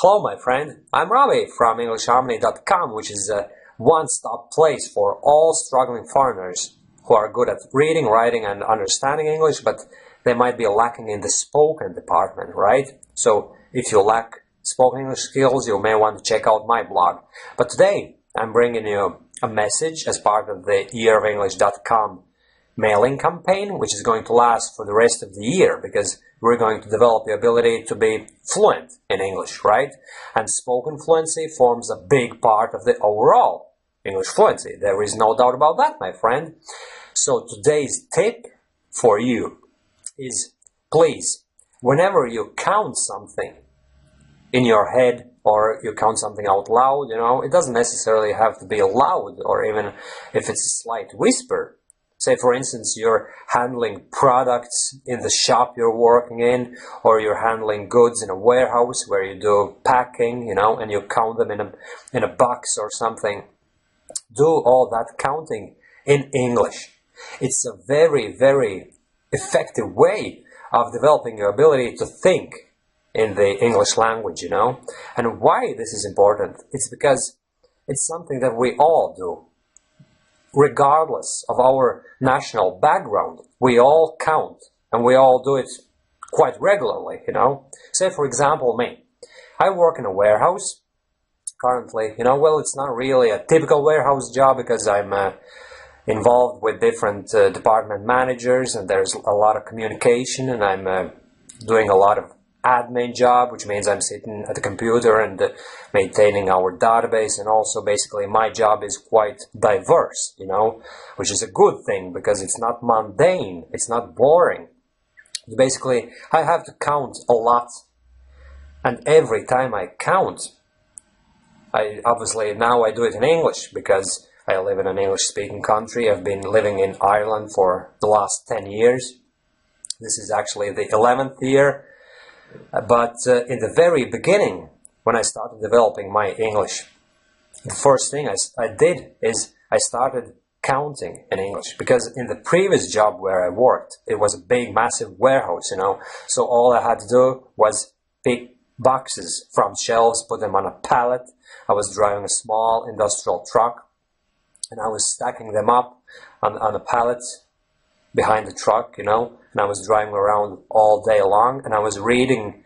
Hello, my friend. I'm Robbie from EnglishHarmony.com, which is a one-stop place for all struggling foreigners who are good at reading, writing, and understanding English, but they might be lacking in the spoken department, right? So if you lack spoken English skills, you may want to check out my blog. But today, I'm bringing you a message as part of the yearofenglish.com mailing campaign, which is going to last for the rest of the year because we're going to develop the ability to be fluent in English, right? And spoken fluency forms a big part of the overall English fluency. There is no doubt about that, my friend. So today's tip for you is, please, whenever you count something in your head or you count something out loud, it doesn't necessarily have to be loud, or even if it's a slight whisper. Say, for instance, you're handling products in the shop you're working in, or you're handling goods in a warehouse where you do packing, and you count them in a box or something. Do all that counting in English. It's a very, very effective way of developing your ability to think in the English language, And why this is important? It's because it's something that we all do. Regardless of our national background, we all count, and we all do it quite regularly, Say, for example, me. I work in a warehouse currently, well, it's not really a typical warehouse job because I'm involved with different department managers, and there's a lot of communication, and I'm doing a lot of admin job, which means I'm sitting at the computer and maintaining our database, and also basically my job is quite diverse, which is a good thing because it's not mundane, it's not boring. Basically, I have to count a lot, and every time I count, obviously now I do it in English because I live in an English-speaking country. I've been living in Ireland for the last 10 years. This is actually the 11th year. But in the very beginning, when I started developing my English, the first thing I did is I started counting in English, because in the previous job where I worked, it was a big, massive warehouse, So all I had to do was pick boxes from shelves, put them on a pallet. I was driving a small industrial truck, and I was stacking them up on a pallet behind the truck, and I was driving around all day long, and I was reading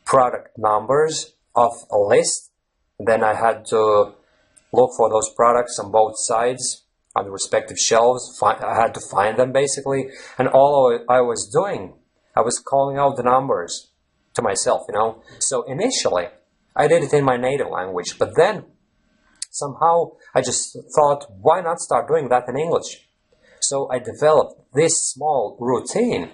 product numbers off a list, and then I had to look for those products on both sides on the respective shelves. I had to find them, basically, and all I was doing, I was calling out the numbers to myself, So initially, I did it in my native language, but then somehow I just thought, why not start doing that in English? So I developed this small routine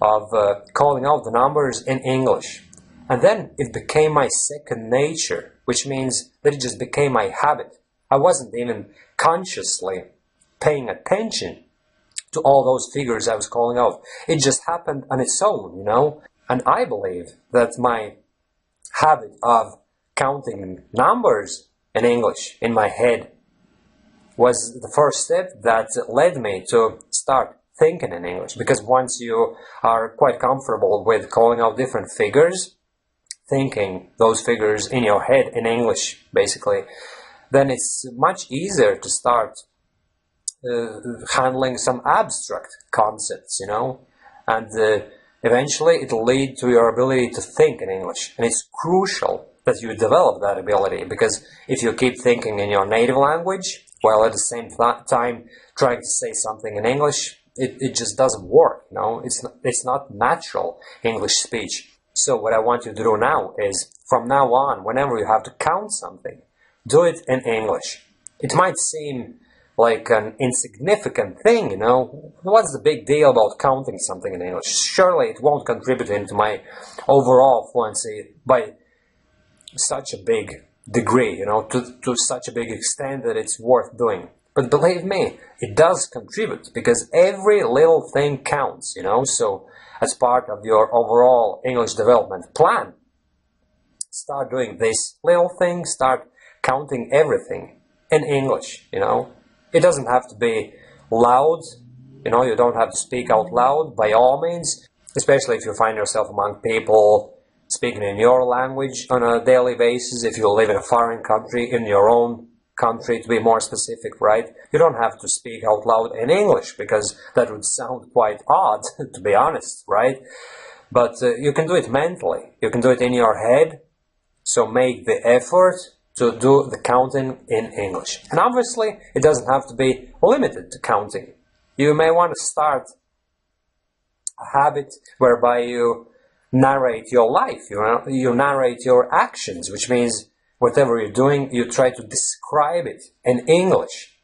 of calling out the numbers in English. And then it became my second nature, which means that it just became my habit. I wasn't even consciously paying attention to all those figures I was calling out. It just happened on its own, And I believe that my habit of counting numbers in English in my head was the first step that led me to start thinking in English. Because once you are quite comfortable with calling out different figures, thinking those figures in your head in English, basically, then it's much easier to start handling some abstract concepts, And eventually it'll lead to your ability to think in English. And it's crucial that you develop that ability, because if you keep thinking in your native language, while at the same time trying to say something in English, it just doesn't work, It's not natural English speech. So what I want you to do now is, from now on, whenever you have to count something, do it in English. It might seem like an insignificant thing, What's the big deal about counting something in English? Surely it won't contribute into my overall fluency by such a big degree, to such a big extent that it's worth doing. But believe me, it does contribute, because every little thing counts, So as part of your overall English development plan, start doing this little thing, start counting everything in English, It doesn't have to be loud, you don't have to speak out loud by all means, especially if you find yourself among people speaking in your language on a daily basis. If you live in a foreign country, in your own country, to be more specific, right? You don't have to speak out loud in English, because that would sound quite odd, to be honest, right? But you can do it mentally. You can do it in your head. So make the effort to do the counting in English. And obviously, it doesn't have to be limited to counting. You may want to start a habit whereby you narrate your life, you narrate your actions, which means whatever you're doing, you try to describe it in English.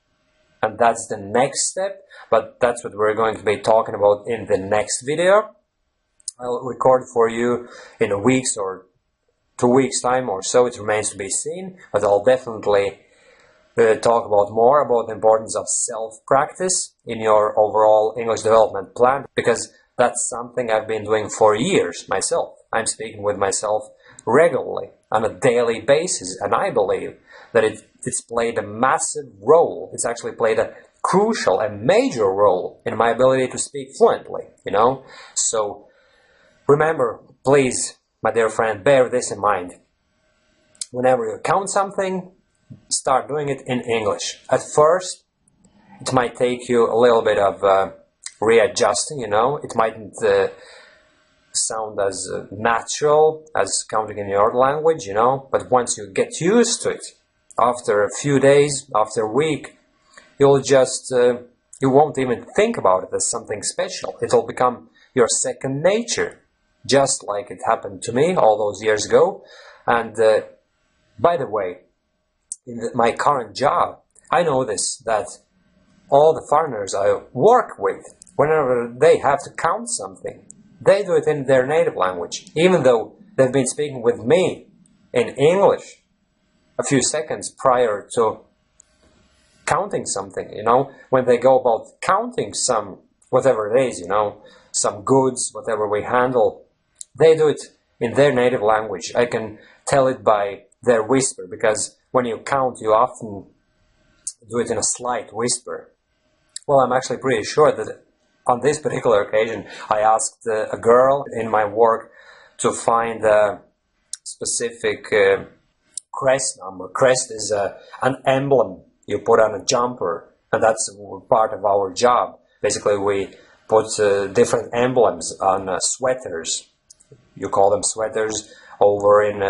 And that's the next step, but that's what we're going to be talking about in the next video. I'll record for you in a week's or 2 weeks time or so, it remains to be seen, but I'll definitely talk about more about the importance of self-practice in your overall English development plan, because that's something I've been doing for years myself. I'm speaking with myself regularly on a daily basis, and I believe that it's played a massive role. It's actually played a crucial and major role in my ability to speak fluently, So remember, please, my dear friend, bear this in mind. Whenever you count something, start doing it in English. At first, it might take you a little bit of readjusting, It mightn't sound as natural as counting in your language, But once you get used to it, after a few days, after a week, you'll just, you won't even think about it as something special. It'll become your second nature, just like it happened to me all those years ago. And by the way, in my current job, I notice that all the foreigners I work with, whenever they have to count something, they do it in their native language, even though they've been speaking with me in English a few seconds prior to counting something, when they go about counting some, whatever it is, some goods, whatever we handle, they do it in their native language. I can tell it by their whisper, because when you count, you often do it in a slight whisper. Well, I'm actually pretty sure that on this particular occasion, I asked a girl in my work to find a specific crest number. Crest is an emblem you put on a jumper, and that's part of our job. Basically, we put different emblems on sweaters. You call them sweaters over in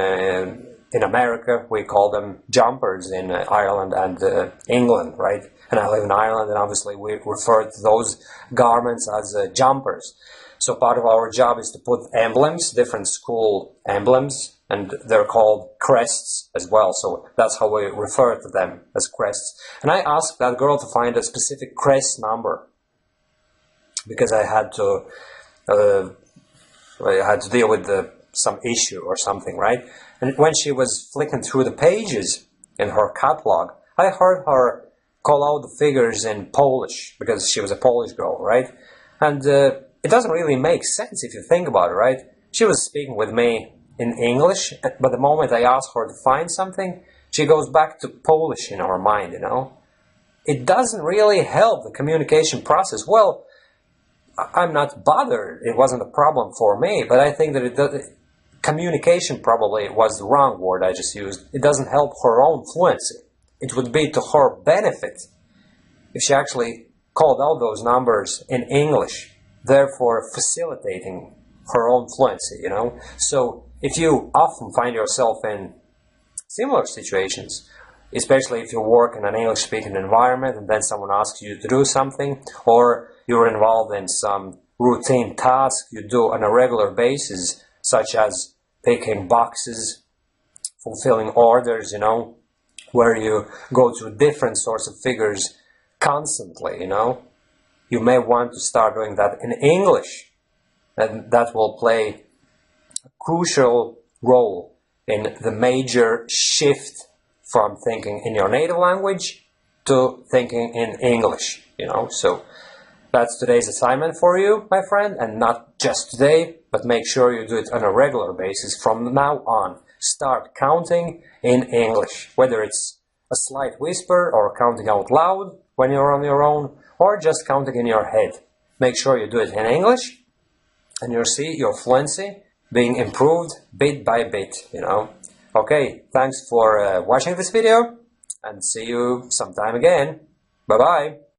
America. We call them jumpers in Ireland and England, right? And I live in Ireland, and obviously we refer to those garments as jumpers. So part of our job is to put emblems, different school emblems, and they're called crests as well. So that's how we refer to them, as crests. And I asked that girl to find a specific crest number, because I had to deal with some issue or something, right? And when she was flicking through the pages in her catalog, I heard her call out the figures in Polish, because she was a Polish girl, right? And it doesn't really make sense if you think about it, right? She was speaking with me in English, but the moment I asked her to find something, she goes back to Polish in her mind, It doesn't really help the communication process. Well, I'm not bothered. It wasn't a problem for me, but I think that communication probably was the wrong word I just used. It doesn't help her own fluency. It would be to her benefit if she actually called out those numbers in English, therefore facilitating her own fluency, So if you often find yourself in similar situations, especially if you work in an English-speaking environment and then someone asks you to do something, or you're involved in some routine task you do on a regular basis, such as picking boxes, fulfilling orders, where you go through different sorts of figures constantly, You may want to start doing that in English, and that will play a crucial role in the major shift from thinking in your native language to thinking in English, So that's today's assignment for you, my friend, and not just today, but make sure you do it on a regular basis from now on. Start counting in English, whether it's a slight whisper or counting out loud when you're on your own, or just counting in your head. Make sure you do it in English, and you'll see your fluency being improved bit by bit, you know. Okay, thanks for watching this video, and see you sometime again. Bye bye.